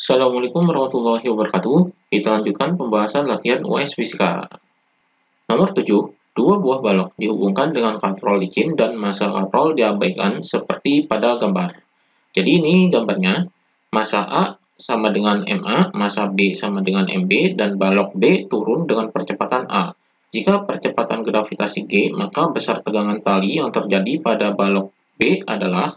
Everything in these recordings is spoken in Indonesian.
Assalamualaikum warahmatullahi wabarakatuh. Kita lanjutkan pembahasan latihan UAS Fisika. Nomor 7. Dua buah balok dihubungkan dengan katrol licin dan massa katrol diabaikan seperti pada gambar. Jadi ini gambarnya, massa A sama dengan MA, massa B sama dengan MB, dan balok B turun dengan percepatan A. Jika percepatan gravitasi G, maka besar tegangan tali yang terjadi pada balok B adalah.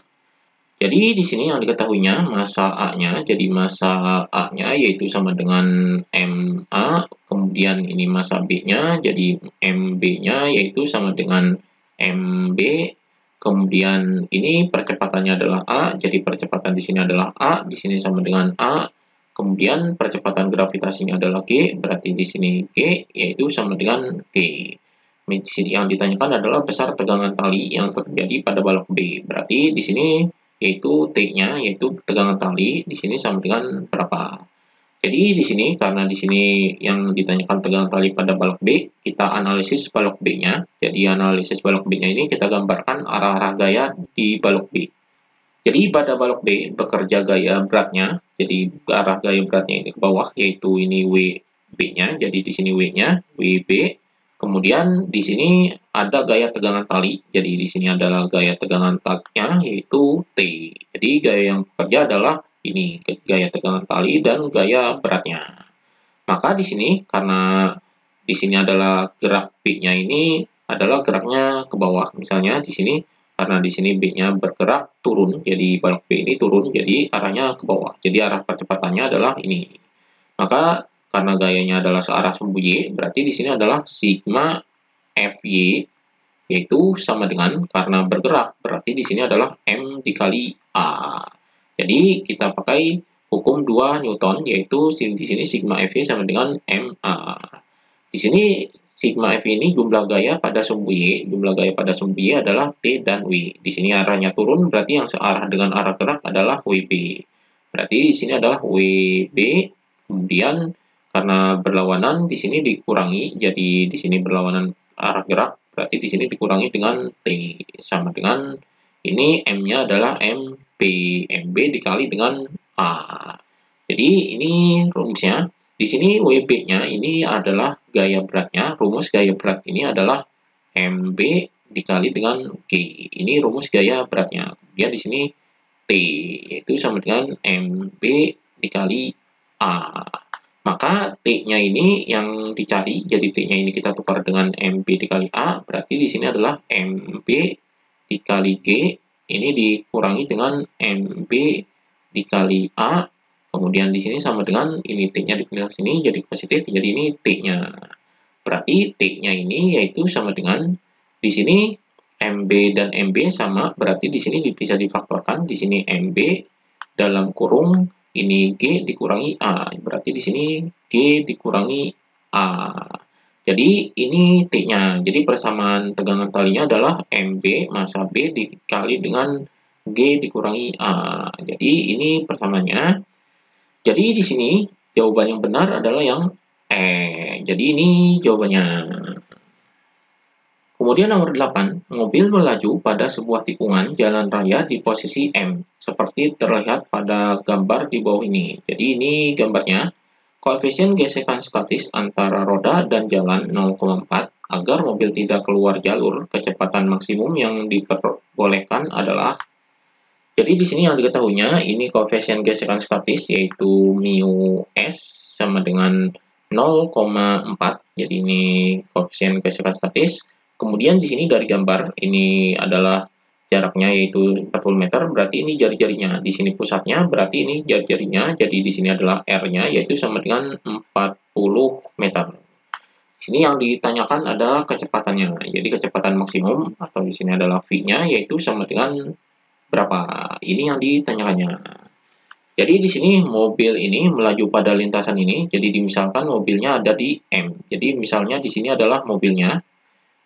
Jadi di sini yang diketahuinya massa A-nya, jadi massa A-nya yaitu sama dengan MA, kemudian ini massa B-nya, jadi MB-nya yaitu sama dengan MB, kemudian ini percepatannya adalah A, jadi percepatan di sini adalah A, di sini sama dengan A, kemudian percepatan gravitasinya adalah G, berarti di sini G yaitu sama dengan G. Yang ditanyakan adalah besar tegangan tali yang terjadi pada balok B, berarti di sini yaitu T-nya, yaitu tegangan tali, di sini sama dengan berapa. Jadi di sini, karena di sini yang ditanyakan tegangan tali pada balok B, kita analisis balok B-nya. Jadi analisis balok B-nya ini kita gambarkan arah-arah gaya di balok B. Jadi pada balok B bekerja gaya beratnya, jadi arah gaya beratnya ini ke bawah, yaitu ini WB-nya, jadi di sini W-nya, WB. Kemudian di sini ada gaya tegangan tali, jadi di sini adalah gaya tegangan talinya yaitu T. Jadi gaya yang bekerja adalah ini, gaya tegangan tali dan gaya beratnya. Maka di sini karena di sini adalah gerak B-nya ini adalah geraknya ke bawah, misalnya di sini karena di sini B-nya bergerak turun, jadi balok B ini turun, jadi arahnya ke bawah. Jadi arah percepatannya adalah ini. Maka karena gayanya adalah searah sumbu Y, berarti di sini adalah sigma Fy, yaitu sama dengan karena bergerak, berarti di sini adalah M dikali A. Jadi kita pakai hukum 2 Newton, yaitu di sini sigma Fy sama dengan MA. Di sini sigma Fy ini jumlah gaya pada sumbu Y, jumlah gaya pada sumbu Y adalah T dan W. Di sini arahnya turun, berarti yang searah dengan arah gerak adalah WB. Berarti di sini adalah WB, kemudian karena berlawanan di sini dikurangi, jadi di sini berlawanan arah gerak, berarti di sini dikurangi dengan T, sama dengan ini M-nya adalah MB, MB dikali dengan A. Jadi ini rumusnya. Di sini WB-nya ini adalah gaya beratnya, rumus gaya berat ini adalah MB dikali dengan G. Ini rumus gaya beratnya. Kemudian di sini T, yaitu sama dengan MB dikali A. Maka T-nya ini yang dicari, jadi T-nya ini kita tukar dengan MB dikali A, berarti di sini adalah MB dikali G, ini dikurangi dengan MB dikali A, kemudian di sini sama dengan ini T-nya dipindah sini jadi positif, jadi ini T-nya. Berarti T-nya ini yaitu sama dengan di sini MB dan MB sama, berarti di sini bisa difaktorkan, di sini MB dalam kurung ini G dikurangi A, berarti di sini G dikurangi A. Jadi ini T-nya. Jadi persamaan tegangan talinya adalah MB massa B dikali dengan G dikurangi A. Jadi ini persamaannya. Jadi di sini jawaban yang benar adalah yang E. Jadi ini jawabannya. Kemudian nomor 8, mobil melaju pada sebuah tikungan jalan raya di posisi M, seperti terlihat pada gambar di bawah ini. Jadi ini gambarnya, koefisien gesekan statis antara roda dan jalan 0,4, agar mobil tidak keluar jalur, kecepatan maksimum yang diperbolehkan adalah. Jadi di sini yang diketahuinya, ini koefisien gesekan statis, yaitu mu S sama dengan 0,4, jadi ini koefisien gesekan statis. Kemudian di sini dari gambar ini adalah jaraknya yaitu 40 meter, berarti ini jari-jarinya. Di sini pusatnya, berarti ini jari-jarinya. Jadi di sini adalah R-nya yaitu sama dengan 40 meter. Di sini yang ditanyakan adalah kecepatannya. Jadi kecepatan maksimum atau di sini adalah V-nya yaitu sama dengan berapa? Ini yang ditanyakannya. Jadi di sini mobil ini melaju pada lintasan ini. Jadi misalkan mobilnya ada di M. Jadi misalnya di sini adalah mobilnya.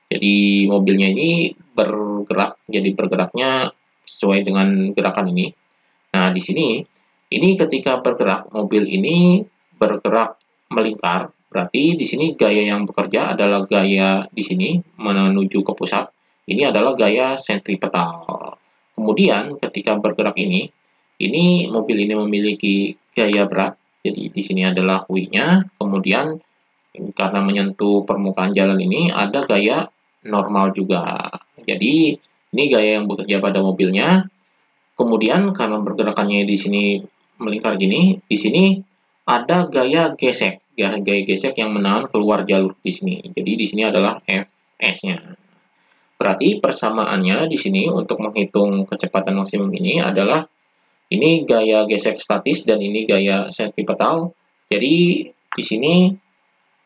Jadi mobilnya ini bergerak, jadi bergeraknya sesuai dengan gerakan ini. Nah, di sini, ini ketika bergerak, mobil ini bergerak melingkar, berarti di sini gaya yang bekerja adalah gaya di sini menuju ke pusat. Ini adalah gaya sentripetal. Kemudian ketika bergerak ini, ini mobil ini memiliki gaya berat. Jadi di sini adalah W-nya, kemudian karena menyentuh permukaan jalan ini ada gaya normal juga. Jadi ini gaya yang bekerja pada mobilnya. Kemudian karena pergerakannya di sini melingkar gini, di sini ada gaya gesek, gaya gesek yang menahan keluar jalur di sini. Jadi di sini adalah Fs-nya. Berarti persamaannya di sini untuk menghitung kecepatan maksimum ini adalah ini gaya gesek statis dan ini gaya sentripetal. Jadi di sini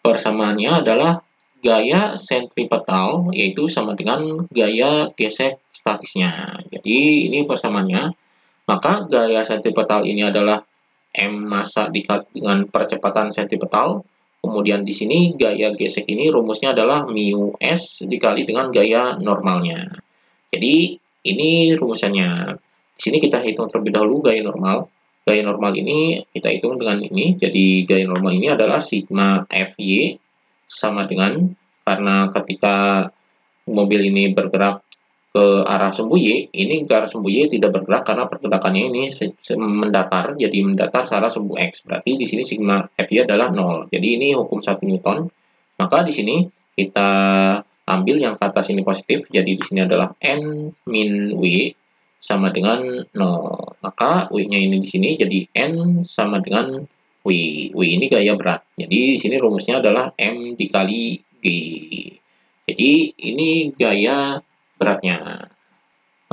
persamaannya adalah gaya sentripetal yaitu sama dengan gaya gesek statisnya. Jadi ini persamaannya. Maka gaya sentripetal ini adalah M massa dikali dengan percepatan sentripetal. Kemudian di sini gaya gesek ini rumusnya adalah mu S dikali dengan gaya normalnya. Jadi ini rumusannya. Di sini kita hitung terlebih dahulu gaya normal. Gaya normal ini kita hitung dengan ini. Jadi gaya normal ini adalah sigma Fy sama dengan, karena ketika mobil ini bergerak ke arah sumbu Y, ini ke arah sumbu Y tidak bergerak karena pergerakannya ini mendatar, jadi mendatar searah sumbu X. Berarti di sini sigma Fy adalah 0. Jadi ini hukum 1 Newton. Maka di sini kita ambil yang ke atas ini positif, jadi di sini adalah N min W sama dengan 0. Maka W-nya ini di sini jadi N sama dengan W. W ini gaya berat. Jadi di sini rumusnya adalah M dikali G. Jadi ini gaya beratnya.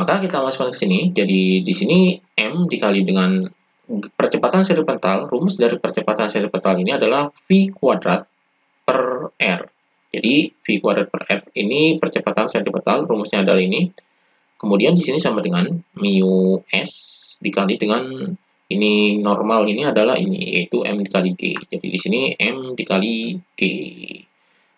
Maka kita masukkan ke sini. Jadi di sini M dikali dengan percepatan sentripetal. Rumus dari percepatan sentripetal ini adalah V kuadrat per R. Jadi V kuadrat per R ini percepatan sentripetal. Rumusnya adalah ini. Kemudian di sini sama dengan mu S dikali dengan ini normal ini adalah ini, yaitu M dikali G. Jadi di sini M dikali G.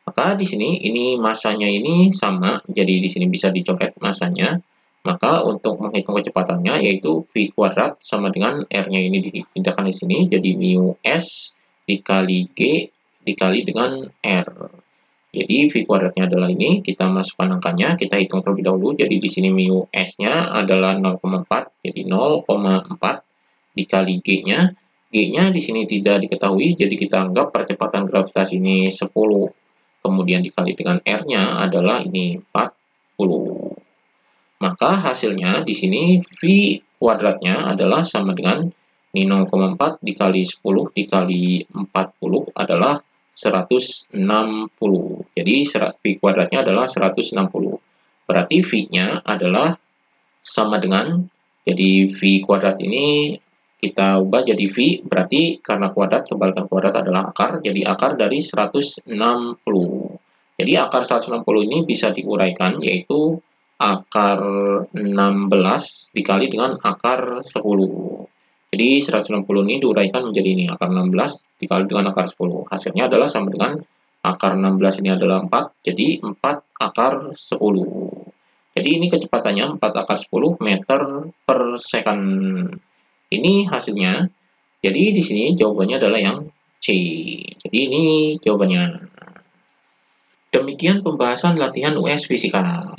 Maka di sini ini masanya ini sama, jadi di sini bisa dicoret masanya. Maka untuk menghitung kecepatannya yaitu V kuadrat sama dengan R-nya ini dipindahkan di sini, jadi mu S dikali G dikali dengan R. Jadi V kuadratnya adalah ini, kita masukkan angkanya, kita hitung terlebih dahulu. Jadi di sini mu S-nya adalah 0,4, jadi 0,4 dikali G-nya. G-nya di sini tidak diketahui, jadi kita anggap percepatan gravitasi ini 10. Kemudian dikali dengan R-nya adalah ini 40. Maka hasilnya di sini V kuadratnya adalah sama dengan ini 0,4 dikali 10 dikali 40 adalah 160. Jadi V kuadratnya adalah 160. Berarti V-nya adalah sama dengan, jadi V kuadrat ini kita ubah jadi V, berarti karena kuadrat, kebalikan kuadrat adalah akar, jadi akar dari 160. Jadi akar 160 ini bisa diuraikan, yaitu akar 16 dikali dengan akar 10. Jadi 160 ini diuraikan menjadi ini, akar 16 dikali dengan akar 10. Hasilnya adalah sama dengan akar 16 ini adalah 4, jadi 4 akar 10. Jadi ini kecepatannya 4 akar 10 meter per second. Ini hasilnya. Jadi di sini jawabannya adalah yang C. Jadi ini jawabannya. Demikian pembahasan latihan US Fisika.